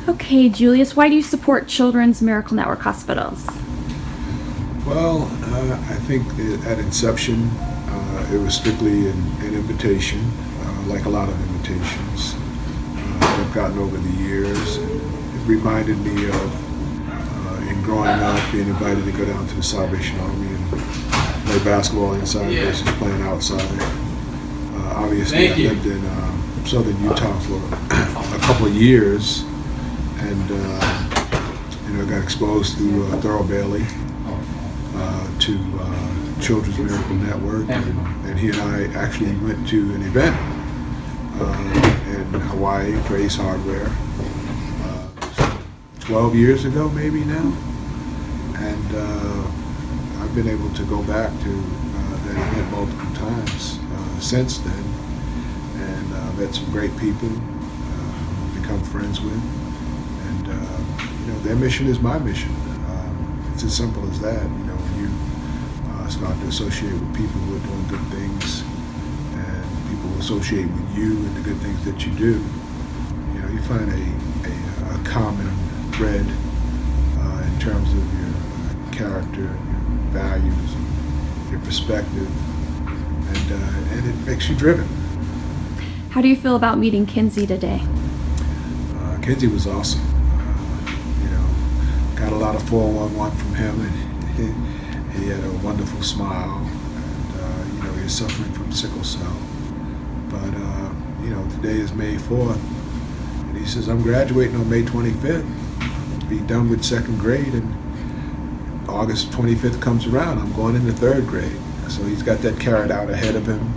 Okay, Julius, why do you support Children's Miracle Network hospitals? Well, I think that at inception, it was strictly an invitation, like a lot of invitations that I've gotten over the years. It reminded me of, in growing up, being invited to go down to the Salvation Army and play basketball inside versus playing outside. Obviously, I lived in southern Utah for a couple of years, and got exposed through Thurl Bailey to Children's Miracle Network, and he and I actually went to an event in Hawaii for Ace Hardware 12 years ago, maybe now, and I've been able to go back to that event multiple times since then, and met some great people, become friends with, and their mission is my mission. It's as simple as that. When you start to associate with people who are doing good things, and people who associate with you and the good things that you do, you find a common thread in terms of your character, your values, your perspective, and it makes you driven. How do you feel about meeting Kinsey today? Kinsey was awesome. Got a lot of 411 from him, and he had a wonderful smile, and he's suffering from sickle cell. But today is May 4th, and he says, I'm graduating on May 25th, be done with second grade, and August 25th comes around, I'm going into third grade. So he's got that carrot out ahead of him,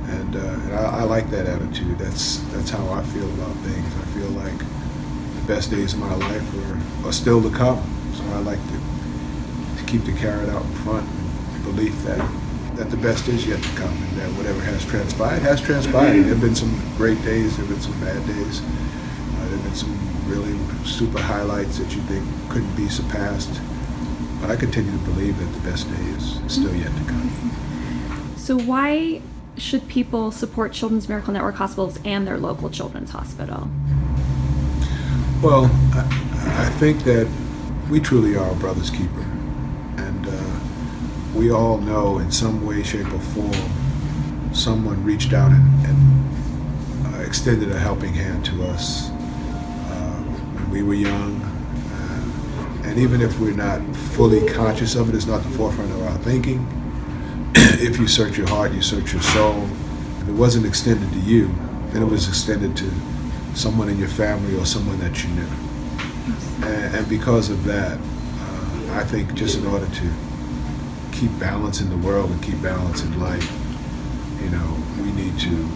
and I like that attitude. That's how I feel about things. I feel like the best days of my life are still to come. So I like to keep the carrot out in front, and belief that the best is yet to come, and that whatever has transpired has transpired. There have been some great days, there have been some bad days, there have been some really super highlights that you think couldn't be surpassed. But I continue to believe that the best day is still yet to come. So why should people support Children's Miracle Network hospitals and their local children's hospital? Well, I think that we truly are a brother's keeper. And we all know in some way, shape, or form, someone reached out and extended a helping hand to us when we were young. And even if we're not fully conscious of it, it's not the forefront of our thinking. If you search your heart, you search your soul. If it wasn't extended to you, then it was extended to someone in your family or someone that you knew. And because of that, I think just in order to keep balance in the world and keep balance in life, we need to,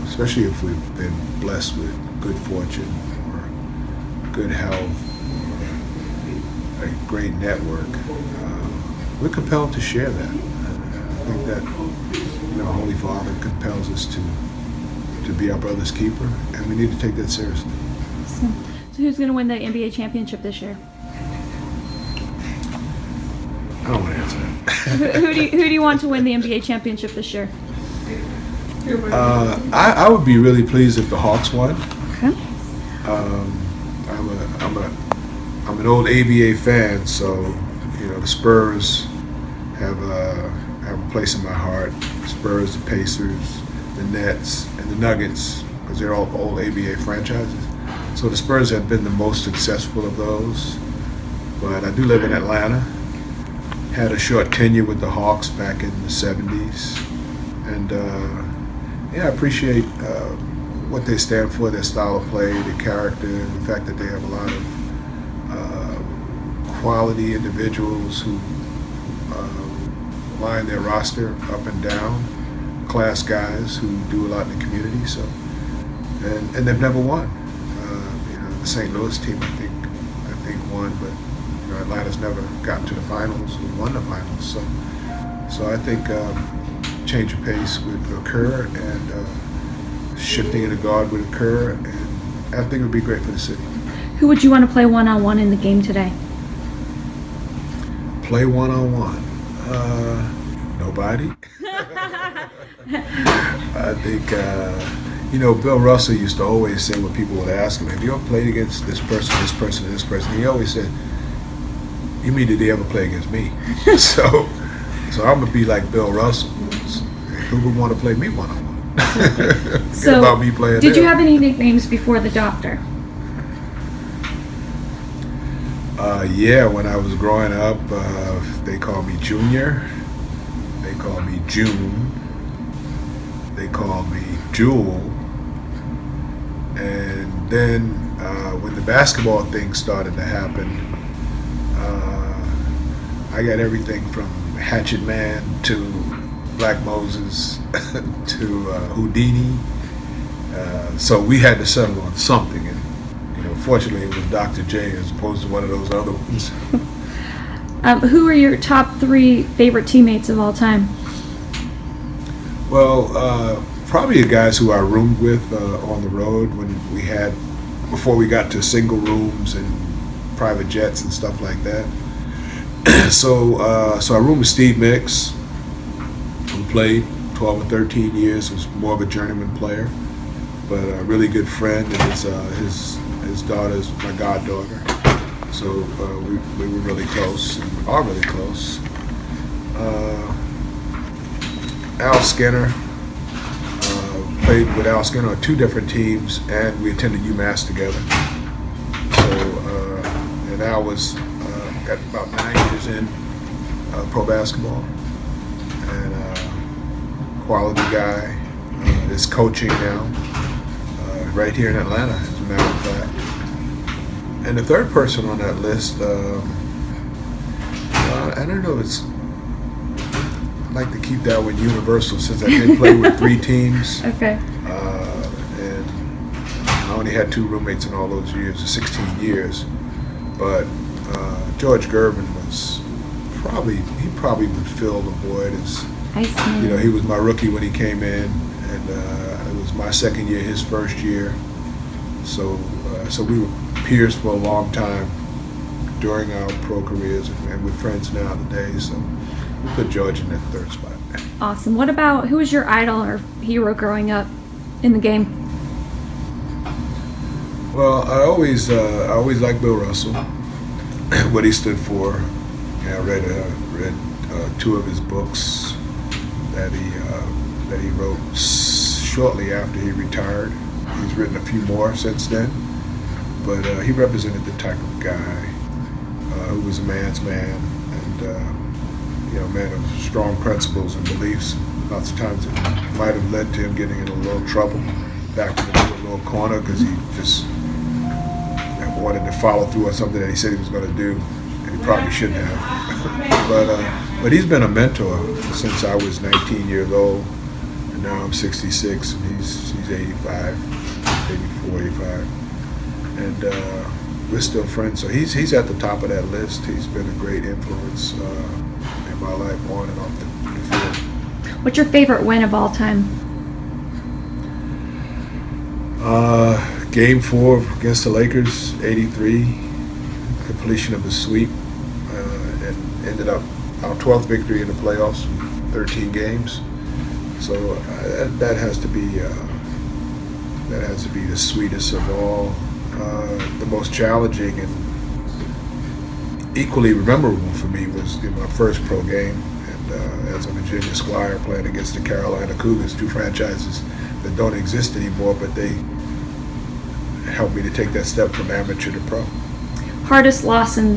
especially if we've been blessed with good fortune or good health, a great network, we're compelled to share that. I think that Holy Father compels us to be our brother's keeper, and we need to take that seriously. So who's going to win the NBA championship this year? I don't want to answer that. who do you want to win the NBA championship this year? I would be really pleased if the Hawks won. Okay. I'm an old ABA fan, so the Spurs have a place in my heart. The Spurs, the Pacers, the Nets, and the Nuggets, because they're all old ABA franchises. So the Spurs have been the most successful of those. But I do live in Atlanta. Had a short tenure with the Hawks back in the 70s, and I appreciate what they stand for, their style of play, their character, the fact that they have a lot of quality individuals who line their roster up and down, class guys who do a lot in the community. So, and they've never won. The St. Louis team, I think won, but Atlanta's never gotten to the finals or won the finals. So I think change of pace would occur, and shifting of the guard would occur, and I think it would be great for the city. Who would you want to play one-on-one in the game today? Play one-on-one? Nobody. I think You know, Bill Russell used to always say when people would ask him, have you ever played against this person, this person, and this person? He always said, you mean did they ever play against me? so I'm going to be like Bill Russell. Who would want to play me one-on-one? So, about me playing did you them. have any nicknames before the doctor? Yeah, when I was growing up, they called me Junior. They called me June. They called me Jewel. And then when the basketball thing started to happen, I got everything from Hatchet Man to Black Moses to Houdini. So we had to settle on something. And, you know, fortunately it was Dr. J as opposed to one of those other ones. Who are your top 3 favorite teammates of all time? Well, probably the guys who I roomed with on the road before we got to single rooms and private jets and stuff like that. So I roomed with Steve Mix, who played 12 or 13 years, was more of a journeyman player, but a really good friend, and his daughter's my goddaughter. So we were really close, and are really close. Al Skinner, played with Al Skinner on 2 different teams, and we attended UMass together. So, and Al was got about 9 years in pro basketball, and quality guy. Is coaching now, right here in Atlanta, as a matter of fact. And the third person on that list, I don't know, I'd like to keep that with Universal since I did play with 3 teams. Okay. And I only had 2 roommates in all those years, 16 years. But George Gervin he probably would fill the void as, Iceman. you know, he was my rookie when he came in, and it was my second year, his first year. So we were peers for a long time during our pro careers, and we're friends now today. So we put George in that 3rd spot. Awesome. Who was your idol or hero growing up in the game? Well, I always liked Bill Russell, what he stood for. Yeah, I read 2 of his books that he wrote shortly after he retired. He's written a few more since then, but he represented the type of guy who was a man's man, and you know, a man of strong principles and beliefs. Lots of times it might have led to him getting in a little trouble, backed into a little corner because he just wanted to follow through on something that he said he was going to do, and he probably shouldn't have. But he's been a mentor since I was 19 years old, and now I'm 66, and he's 85, 84, 85, and we're still friends. So he's at the top of that list. He's been a great influence in my life on and off the field. What's your favorite win of all time? Game 4 against the Lakers, 83, completion of the sweep, and ended up our 12th victory in the playoffs, 13 games. So that has to be the sweetest of all. The most challenging and equally memorable for me was my first pro game, and as a Virginia Squire playing against the Carolina Cougars, 2 franchises that don't exist anymore, but they helped me to take that step from amateur to pro. Hardest loss in